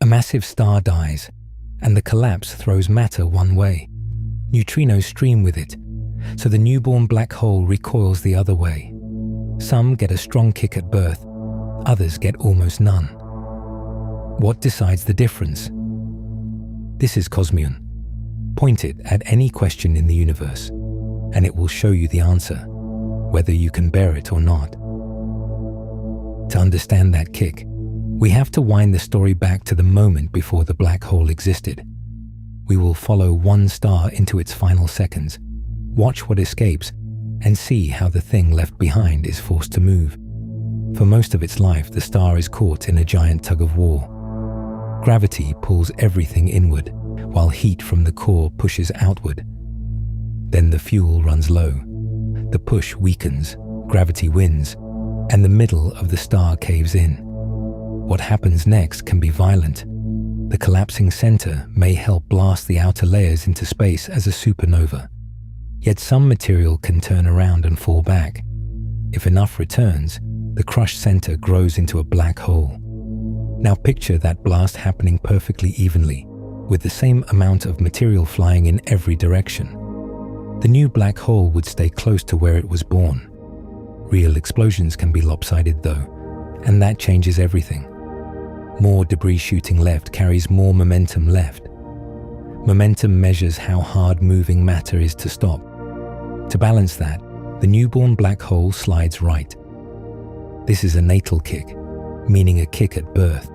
A massive star dies, and the collapse throws matter one way. Neutrinos stream with it, so the newborn black hole recoils the other way. Some get a strong kick at birth, others get almost none. What decides the difference? This is Cosmion. Point it at any question in the universe, and it will show you the answer, whether you can bear it or not. To understand that kick, we have to wind the story back to the moment before the black hole existed. We will follow one star into its final seconds, watch what escapes, and see how the thing left behind is forced to move. For most of its life, the star is caught in a giant tug-of-war. Gravity pulls everything inward, while heat from the core pushes outward. Then the fuel runs low. The push weakens, gravity wins, and the middle of the star caves in. What happens next can be violent. The collapsing center may help blast the outer layers into space as a supernova. Yet some material can turn around and fall back. If enough returns, the crushed center grows into a black hole. Now picture that blast happening perfectly evenly, with the same amount of material flying in every direction. The new black hole would stay close to where it was born. Real explosions can be lopsided though, and that changes everything. More debris shooting left carries more momentum left. Momentum measures how hard moving matter is to stop. To balance that, the newborn black hole slides right. This is a natal kick, meaning a kick at birth.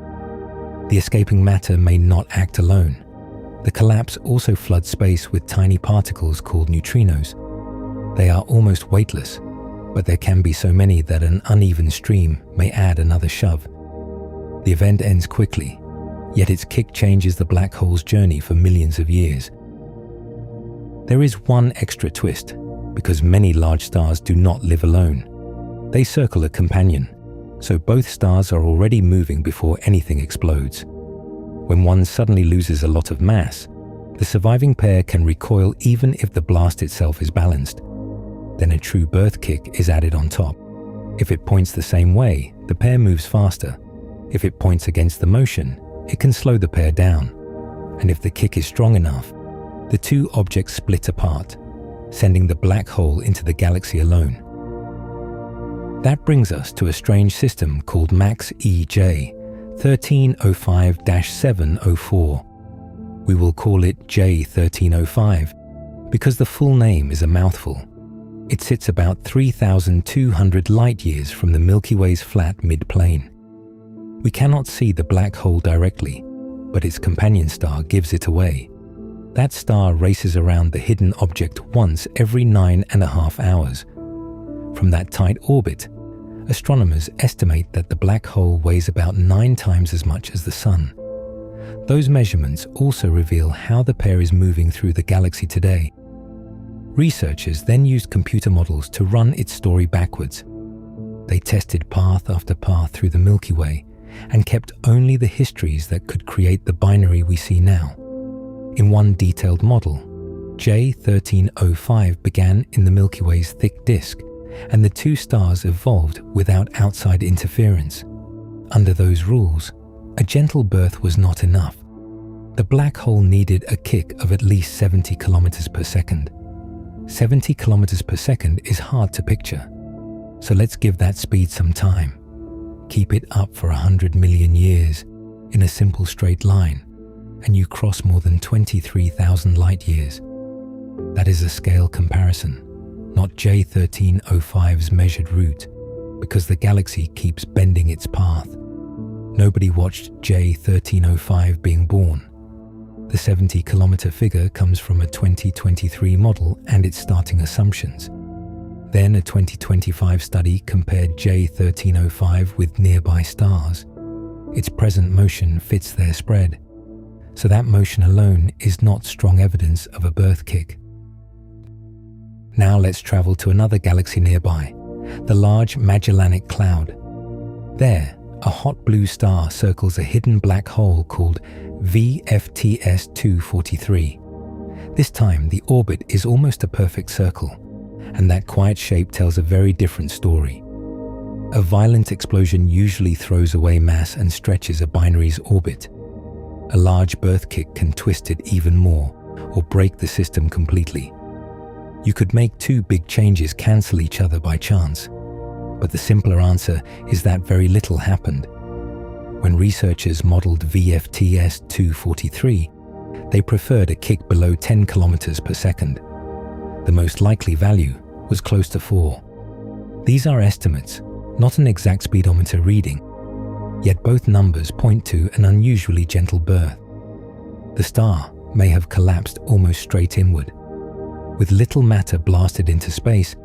The escaping matter may not act alone. The collapse also floods space with tiny particles called neutrinos. They are almost weightless, but there can be so many that an uneven stream may add another shove. The event ends quickly, yet its kick changes the black hole's journey for millions of years. There is one extra twist, because many large stars do not live alone. They circle a companion, so both stars are already moving before anything explodes. When one suddenly loses a lot of mass, the surviving pair can recoil even if the blast itself is balanced. Then a true birth kick is added on top. If it points the same way, the pair moves faster. If it points against the motion, it can slow the pair down. And if the kick is strong enough, the two objects split apart, sending the black hole into the galaxy alone. That brings us to a strange system called MAXI J1305-704. We will call it J1305 because the full name is a mouthful. It sits about 3,200 light-years from the Milky Way's flat mid-plane. We cannot see the black hole directly, but its companion star gives it away. That star races around the hidden object once every 9.5 hours. From that tight orbit, astronomers estimate that the black hole weighs about 9 times as much as the Sun. Those measurements also reveal how the pair is moving through the galaxy today. Researchers then used computer models to run its story backwards. They tested path after path through the Milky Way and kept only the histories that could create the binary we see now. In one detailed model, J1305 began in the Milky Way's thick disk, and the two stars evolved without outside interference. Under those rules, a gentle birth was not enough. The black hole needed a kick of at least 70 kilometers per second. 70 kilometers per second is hard to picture, so let's give that speed some time. Keep it up for 100 million years in a simple straight line, and you cross more than 23,000 light years. That is a scale comparison, not J1305's measured route, because the galaxy keeps bending its path. Nobody watched J1305 being born. The 70-kilometer figure comes from a 2023 model and its starting assumptions. Then a 2025 study compared J1305 with nearby stars. Its present motion fits their spread, so that motion alone is not strong evidence of a birth kick. Now let's travel to another galaxy nearby, the Large Magellanic Cloud. There, a hot blue star circles a hidden black hole called VFTS 243. This time, the orbit is almost a perfect circle, and that quiet shape tells a very different story. A violent explosion usually throws away mass and stretches a binary's orbit. a large birth kick can twist it even more or break the system completely. You could make two big changes cancel each other by chance, but the simpler answer is that very little happened. When researchers modeled VFTS 243, they preferred a kick below 10 kilometers per second. The most likely value was close to 4. These are estimates, not an exact speedometer reading, yet both numbers point to an unusually gentle birth. The star may have collapsed almost straight inward. With little matter blasted into space,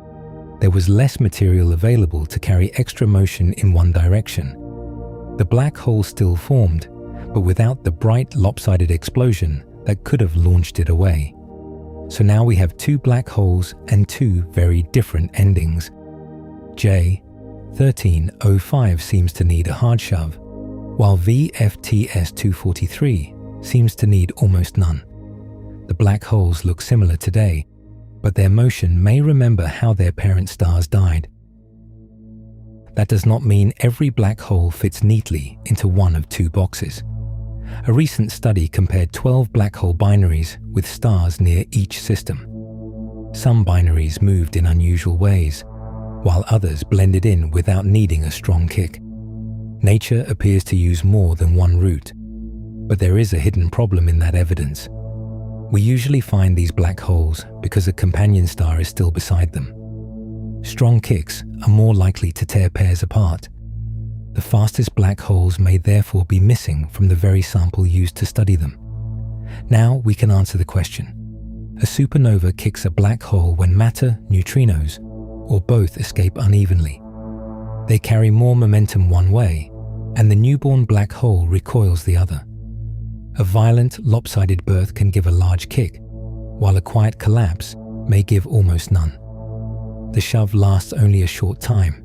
there was less material available to carry extra motion in one direction. The black hole still formed, but without the bright, lopsided explosion that could have launched it away. So now we have two black holes and two very different endings. J1305 seems to need a hard shove, while VFTS 243 seems to need almost none. The black holes look similar today, but their motion may remember how their parent stars died. That does not mean every black hole fits neatly into one of two boxes. A recent study compared 12 black hole binaries with stars near each system. Some binaries moved in unusual ways, while others blended in without needing a strong kick. Nature appears to use more than one route, but there is a hidden problem in that evidence. We usually find these black holes because a companion star is still beside them. Strong kicks are more likely to tear pairs apart. The fastest black holes may therefore be missing from the very sample used to study them. Now we can answer the question. A supernova kicks a black hole when matter, neutrinos, or both escape unevenly. They carry more momentum one way, and the newborn black hole recoils the other. A violent, lopsided birth can give a large kick, while a quiet collapse may give almost none. The shove lasts only a short time,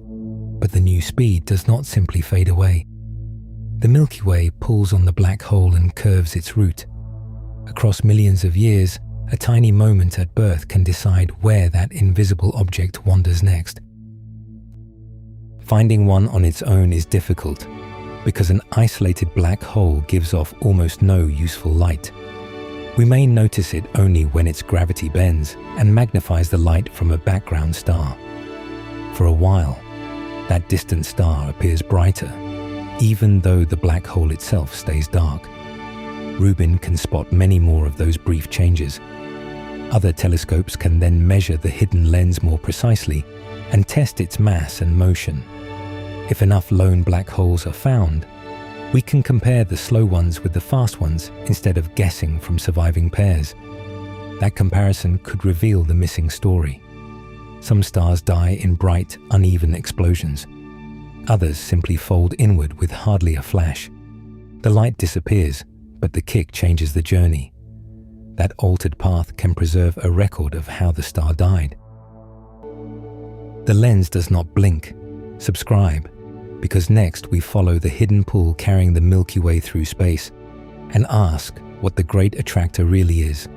but the new speed does not simply fade away. The Milky Way pulls on the black hole and curves its route. Across millions of years, a tiny moment at birth can decide where that invisible object wanders next. Finding one on its own is difficult, because an isolated black hole gives off almost no useful light. We may notice it only when its gravity bends and magnifies the light from a background star. For a while, that distant star appears brighter, even though the black hole itself stays dark. Rubin can spot many more of those brief changes. Other telescopes can then measure the hidden lens more precisely and test its mass and motion. If enough lone black holes are found, we can compare the slow ones with the fast ones instead of guessing from surviving pairs. That comparison could reveal the missing story. Some stars die in bright, uneven explosions. Others simply fold inward with hardly a flash. The light disappears, but the kick changes the journey. That altered path can preserve a record of how the star died. The lens does not blink. Subscribe, because next we follow the hidden pull carrying the Milky Way through space and ask what the great attractor really is.